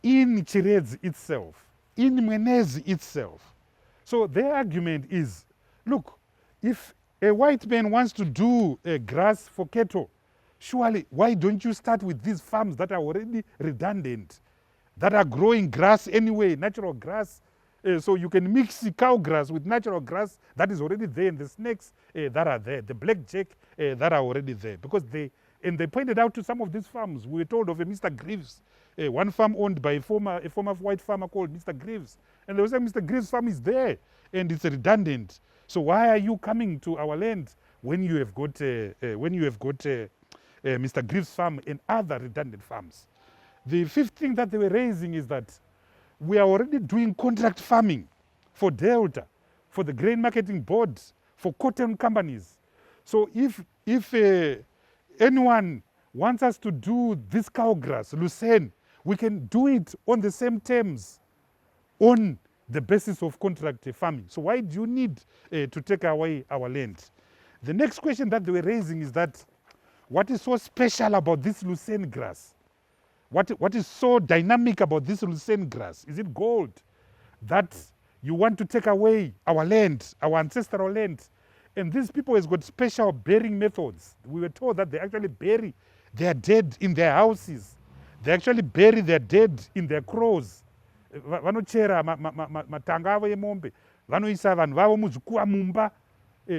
in Chiredzi itself, in Mwenezi itself. So their argument is, look, if a white man wants to do grass for cattle, surely, why don't you start with these farms that are already redundant, that are growing grass anyway, natural grass? So you can mix the cow grass with natural grass that is already there, and the snakes that are there, the blackjack that are already there. Because they pointed out to some of these farms. We were told of a Mr. Greaves, one farm owned by a former white farmer called Mr. Greaves. And they were saying, Mr. Greaves' farm is there and it's redundant. So why are you coming to our land when you have got Mr. Greaves' farm and other redundant farms? The fifth thing that they were raising is that we are already doing contract farming for Delta, for the grain marketing boards, for cotton companies. So if anyone wants us to do this cow grass, lucerne, we can do it on the same terms on the basis of contract farming. So why do you need to take away our land? The next question that they were raising is that what is so special about this lucerne grass? What is so dynamic about this lucerne grass? Is it gold that you want to take away our land, our ancestral land? And these people has got special burying methods. We were told that they actually bury their dead in their houses. They actually bury their dead in their crows. Vanochera matanga avo emombe. Vanoisa vanhu vavo muzvikuwa mumba.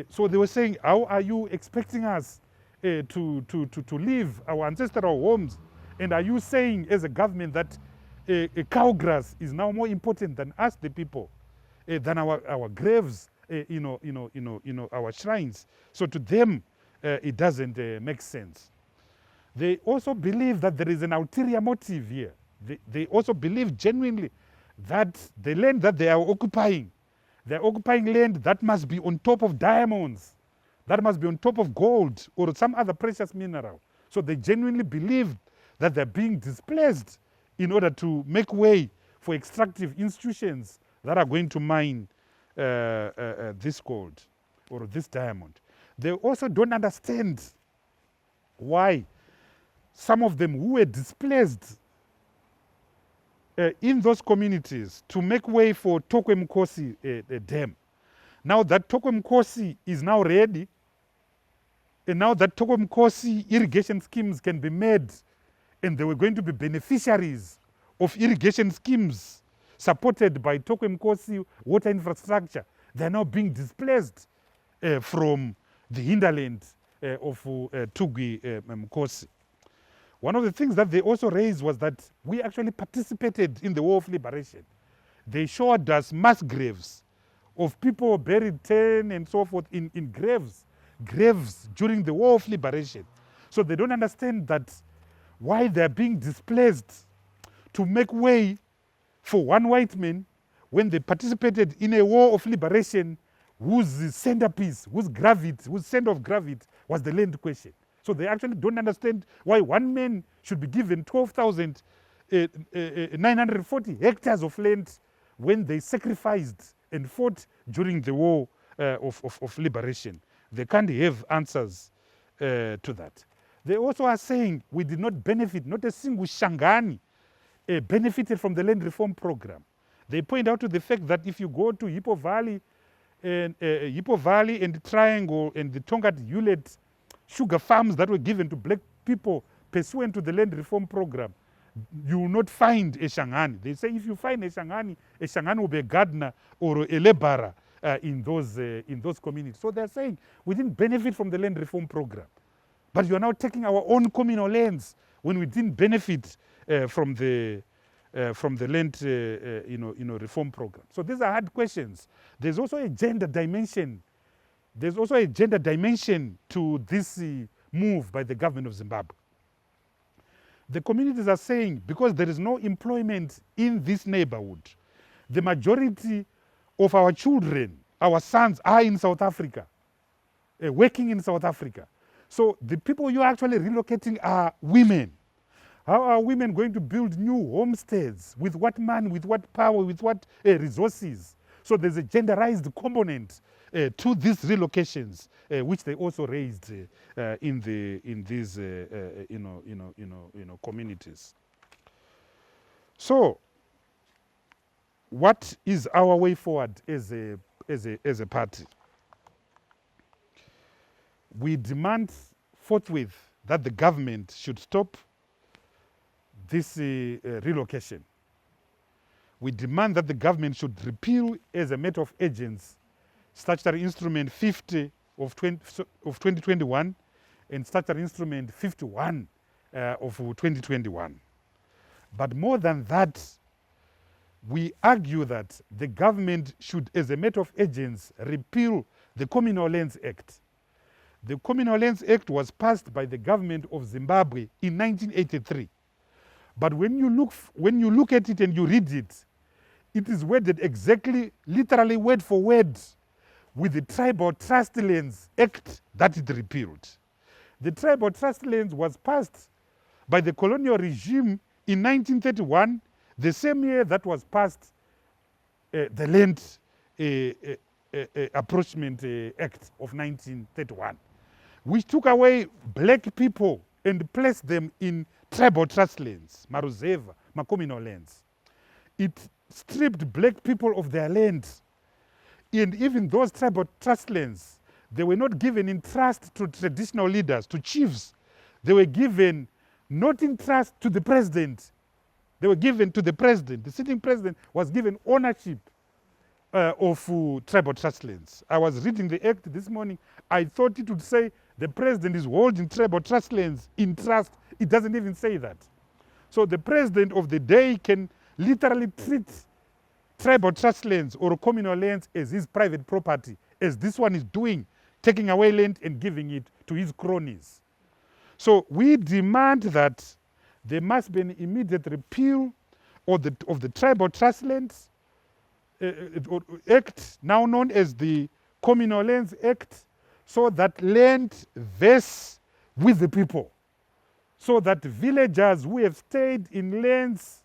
So they were saying, how are you expecting us to leave our ancestral homes? And are you saying as a government that a cow grass is now more important than us, the people, than our graves, our shrines? So to them, it doesn't make sense. They also believe that there is an ulterior motive here. They also believe genuinely that the land that they are occupying, they're occupying land that must be on top of diamonds, that must be on top of gold or some other precious mineral. So they genuinely believe that they're being displaced in order to make way for extractive institutions that are going to mine this gold or this diamond. They also don't understand why some of them who were displaced in those communities to make way for Tokwe Mkosi dam. Now that Tokwe Mkosi is now ready, and now that Tokwe Mkosi irrigation schemes can be made, and they were going to be beneficiaries of irrigation schemes supported by Tokwe Mkosi water infrastructure, they're now being displaced from the hinterland of Tugwi Mkosi. One of the things that they also raised was that we actually participated in the War of Liberation. They showed us mass graves of people buried 10 and so forth in graves during the War of Liberation. So they don't understand that why they're being displaced to make way for one white man when they participated in a war of liberation whose centerpiece, whose center of gravity was the land question. So they actually don't understand why one man should be given 12,940 hectares of land when they sacrificed and fought during the war of liberation. They can't have answers to that. They also are saying we did not benefit, not a single Shangani benefited from the land reform program. They point out to the fact that if you go to Hippo Valley and Triangle and the Tongat Hewlett sugar farms that were given to black people pursuant to the land reform program, you will not find a Shangani. They say if you find a Shangani will be a gardener or a laborer in those communities. So they're saying we didn't benefit from the land reform program, but you are now taking our own communal lands when we didn't benefit from the land reform program. So these are hard questions. There's also a gender dimension. There's also a gender dimension to this move by the government of Zimbabwe. The communities are saying because there is no employment in this neighborhood, the majority of our children, our sons are in South Africa, working in South Africa. So the people you're actually relocating are women. How are women going to build new homesteads? With what money, with what power, with what resources? So there's a genderized component to these relocations, which they also raised in these communities. So, what is our way forward as a party? We demand forthwith that the government should stop this relocation. We demand that the government should repeal, as a matter of urgency, Statutory Instrument 50 of 2021 and Statutory Instrument 51 of 2021. But more than that, we argue that the government should, as a matter of urgency, repeal the Communal Lands Act. The Communal Lands Act was passed by the government of Zimbabwe in 1983. But when you look at it and you read it, it is worded exactly, literally word for word, with the Tribal Trust Lands Act that it repealed. The Tribal Trust Lands was passed by the colonial regime in 1931, the same year that was passed the Land Approachment Act of 1931, which took away black people and placed them in tribal trust lands, maruzeva, communal lands. It stripped black people of their land. And even those tribal trust lands, they were not given in trust to traditional leaders, to chiefs. They were given not in trust to the president. They were given to the president. The sitting president was given ownership of tribal trust lands. I was reading the act this morning. I thought it would say the president is holding tribal trust lands in trust. It doesn't even say that. So the president of the day can literally treat tribal trust lands or communal lands as his private property, as this one is doing, taking away land and giving it to his cronies. So we demand that there must be an immediate repeal of the Tribal Trust Lands Act, now known as the Communal Lands Act, so that land vests with the people, so that villagers who have stayed in lands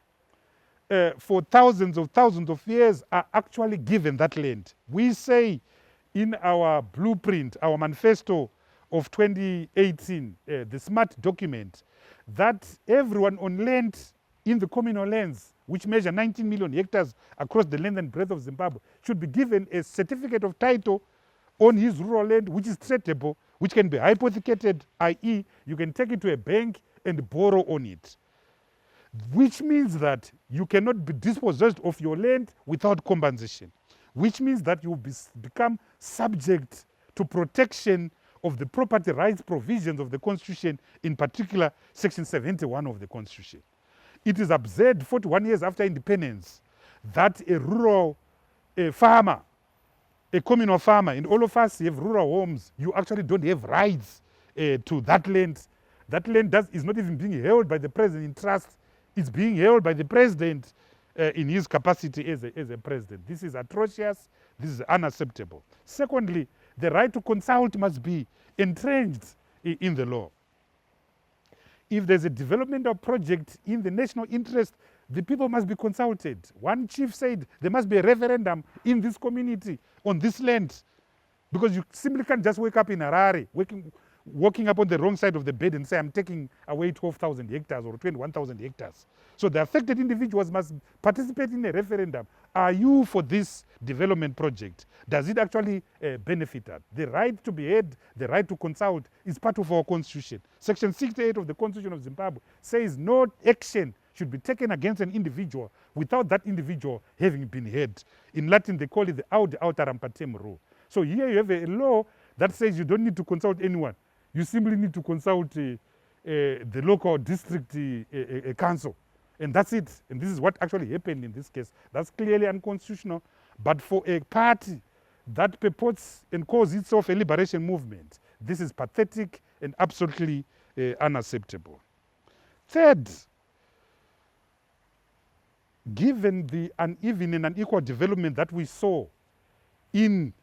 for thousands of years are actually given that land. We say in our blueprint, our manifesto of 2018, the SMART document, that everyone on land in the communal lands, which measure 19 million hectares across the length and breadth of Zimbabwe, should be given a certificate of title on his rural land, which is tradable, which can be hypothecated, i.e. you can take it to a bank and borrow on it. Which means that you cannot be dispossessed of your land without compensation. Which means that you will become subject to protection of the property rights provisions of the Constitution, in particular Section 71 of the Constitution. It is absurd 41 years after independence that a rural farmer, a communal farmer, and all of us have rural homes, you actually don't have rights to that land. That land is not even being held by the president in trust. It's being held by the president in his capacity as a president. This is atrocious. This is unacceptable. Secondly, the right to consult must be entrenched in the law. If there's a developmental project in the national interest, the people must be consulted. One chief said there must be a referendum in this community on this land, because you simply can't just wake up in Harare, walking up on the wrong side of the bed and say, I'm taking away 12,000 hectares or 21,000 hectares. So the affected individuals must participate in a referendum. Are you for this development project? Does it actually benefit us? The right to be heard, the right to consult is part of our constitution. Section 68 of the Constitution of Zimbabwe says no action should be taken against an individual without that individual having been heard. In Latin, they call it the audi alteram partem rule. So here you have a law that says you don't need to consult anyone. You simply need to consult the local district council. And that's it. And this is what actually happened in this case. That's clearly unconstitutional. But for a party that purports and calls itself a liberation movement, this is pathetic and absolutely unacceptable. Third, given the uneven and unequal development that we saw in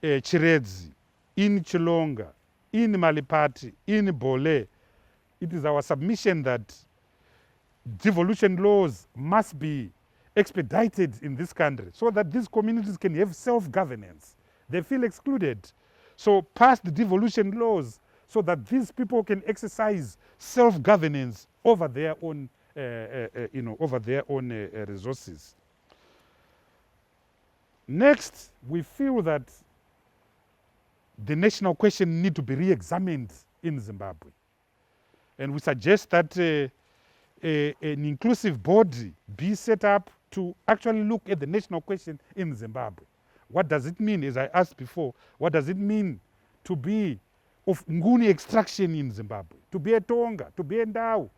Chiredzi, in Chilonga, in Malipati, in Bole, it is our submission that devolution laws must be expedited in this country so that these communities can have self-governance. They feel excluded. So pass the devolution laws so that these people can exercise self-governance over their own, resources. Next, we feel that the national question needs to be re-examined in Zimbabwe. And we suggest that an inclusive body be set up to actually look at the national question in Zimbabwe. What does it mean, as I asked before, what does it mean to be of Nguni extraction in Zimbabwe? To be a Tonga, to be a Ndau,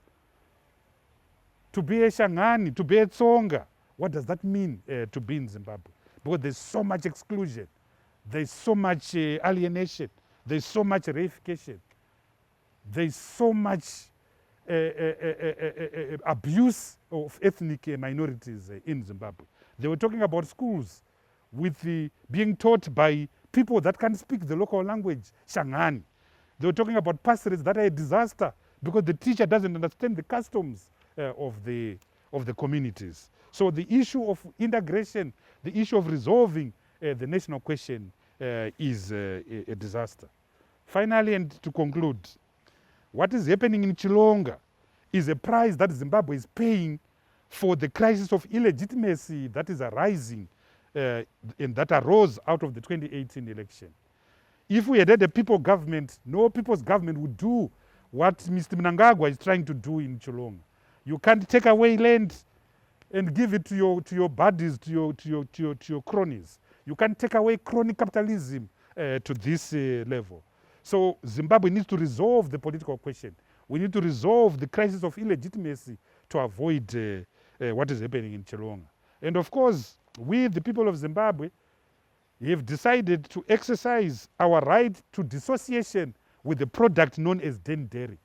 to be a Shangani, to be a Tsonga. What does that mean to be in Zimbabwe? Because there's so much exclusion, there's so much alienation, there's so much reification, there's so much abuse of ethnic minorities in Zimbabwe. They were talking about schools with being taught by people that can speak the local language, Shangani. They were talking about pastorates that are a disaster because the teacher doesn't understand the customs of the communities. So the issue of integration, the issue of resolving the national question is a disaster. Finally, and to conclude, what is happening in Chilonga is a price that Zimbabwe is paying for the crisis of illegitimacy that is arising and that arose out of the 2018 election. If we had a people government, no people's government would do what Mr. Mnangagwa is trying to do in Chilonga. You can't take away land and give it to your buddies, to your cronies. You can't take away crony capitalism to this level. So Zimbabwe needs to resolve the political question. We need to resolve the crisis of illegitimacy to avoid what is happening in Chilonga. And of course, we, the people of Zimbabwe, have decided to exercise our right to dissociation with the product known as dairy.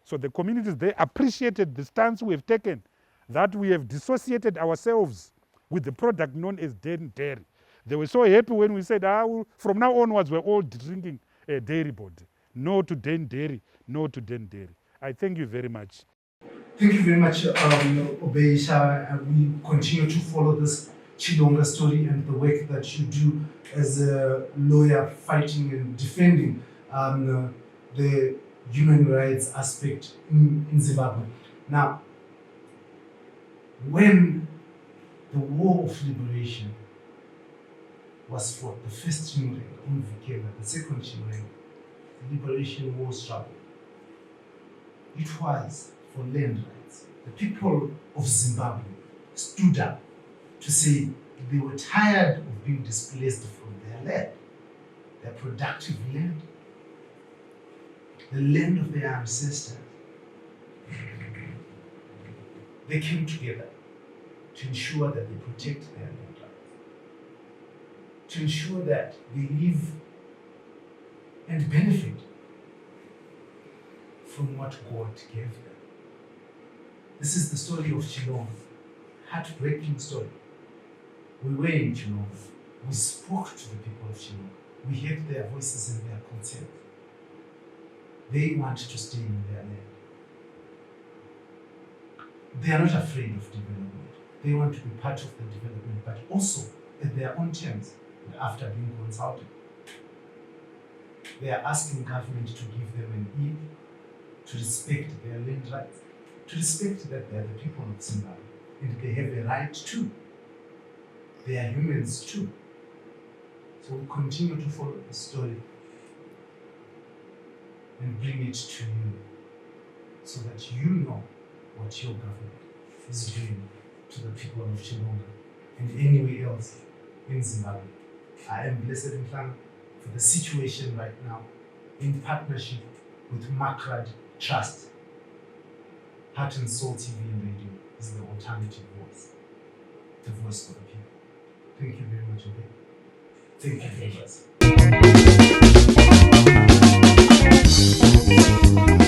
So the communities, they appreciated the stance we have taken, that we have dissociated ourselves with the product known as dairy. They were so happy when we said, from now onwards, we're all drinking dairy body. No to dairy, no to dairy. I thank you very much. Thank you very much, Obeisha. We continue to follow this Chilonga story and the work that you do as a lawyer fighting and defending the human rights aspect in Zimbabwe. Now, when the war of liberation was fought, the first Chilonga, the second Chilonga, the liberation war struggle, it was for land rights. The people of Zimbabwe stood up to say they were tired of being displaced from their land, their productive land, the land of their ancestors. They came together to ensure that they protect their land rights, to ensure that they live and benefit from what God gave them. This is the story of Chilonga, heartbreaking story. We were in Chilonga. We spoke to the people of Chilonga. We heard their voices and their concerns. They want to stay in their land. They are not afraid of development. They want to be part of the development, but also at their own terms and after being consulted. They are asking government to give them an ear, to respect their land rights, to respect that they are the people of Zimbabwe and they have a right too. They are humans too. So we continue to follow the story and bring it to you so that you know what your government is doing to the people of Chilonga and anywhere else in Zimbabwe. I am Blessed Mhlanga for the situation right now in partnership with Macrad Trust. Heart and Soul TV and Radio is the alternative voice, the voice for the people. Thank you very much, okay? Thank you very much.